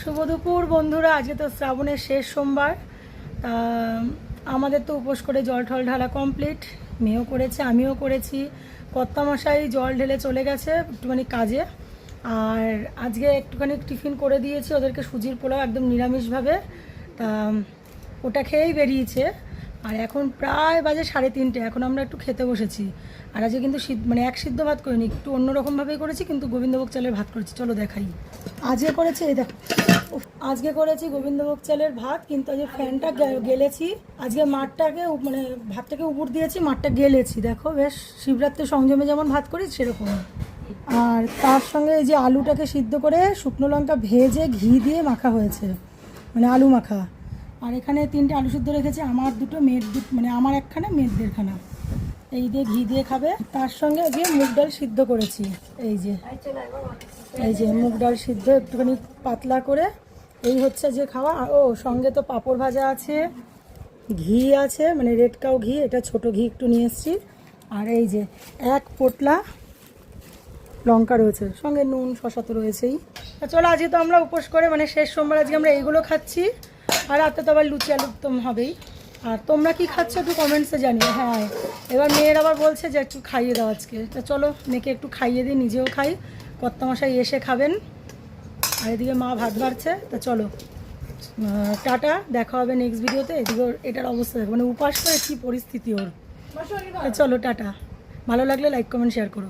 শুভ দুপুর বন্ধুরা। আজকে তো শ্রাবণের শেষ সোমবার। তা আমাদের তো উপোস করে জল ঠল ঢালা কমপ্লিট। মেয়েও করেছে, আমিও করেছি। কর্তামশাই জল ঢেলে চলে গেছে একটুখানি কাজে। আর আজকে একটুখানি টিফিন করে দিয়েছি ওদেরকে, সুজির পোলাও একদম নিরামিষভাবে। তা ওটা খেয়েই বেরিয়েছে। আর এখন প্রায় বাজে 3:30। এখন আমরা একটু খেতে বসেছি। আর আজকে কিন্তু মানে এক সিদ্ধ ভাত করিনি, একটু অন্যরকমভাবেই করেছি, কিন্তু গোবিন্দভোগ চালের ভাত করেছি। চলো দেখাই। আজকে করেছি, এই দেখো, আজকে করেছি গোবিন্দভোগ চালের ভাত, কিন্তু আজকে ফ্যানটা গেলেছি। আজকে মাঠটাকে মানে ভাতটাকে উপর দিয়েছি, মাঠটা গেলেছি। দেখো বেশ শিবরাত্রির সংযমে যেমন ভাত করি সেরকম। আর তার সঙ্গে এই যে আলুটাকে সিদ্ধ করে শুকনো লঙ্কা ভেজে ঘি দিয়ে মাখা হয়েছে, মানে আলু মাখা। আর এখানে 3টে আলু সিদ্ধ রেখেছি, আমার দুটো, মেয়ের দুটো, মানে আমার একখানা মেয়ের দেড়খানা। এই দিয়ে ঘি দিয়ে খাবে। তার সঙ্গে আজকে মুগ ডাল সিদ্ধ করেছি। এই যে মুগ ডাল সিদ্ধ একটুখানি পাতলা করে। এই হচ্ছে যে খাওয়া। ও সঙ্গে তো পাঁপড় ভাজা আছে, ঘি আছে, মানে রেড কাউ ঘি, এটা ছোট ঘি একটু নিয়ে এসেছি। আর এই যে এক পোটলা লঙ্কা রয়েছে, সঙ্গে নুন শসা তো রয়েছেই। চলো, আজকে তো আমরা উপোস করে মানে শেষ সোমবার আজকে আমরা এইগুলো খাচ্ছি। আর রাতে তো আবার লুচি আলুর দম হবেই। আর তোমরা কি খাচ্ছ একটু কমেন্টসে জানিও। হ্যাঁ, এবার মেয়ের আবার বলছে যে একটু খাইয়ে দাও আজকে। তা চলো মেয়েকে একটু খাইয়ে দিই, নিজেও খাই। কর্তামশাই এসে খাবেন। আর এদিকে মা ভাত বাড়ছে। তা চলো, টাটা, দেখা হবে নেক্সট ভিডিওতে। এদিকে এটার অবস্থা দেখো, মানে উপাস করে কী পরিস্থিতি ওর। চলো টাটা, ভালো লাগলে লাইক কমেন্ট শেয়ার করো।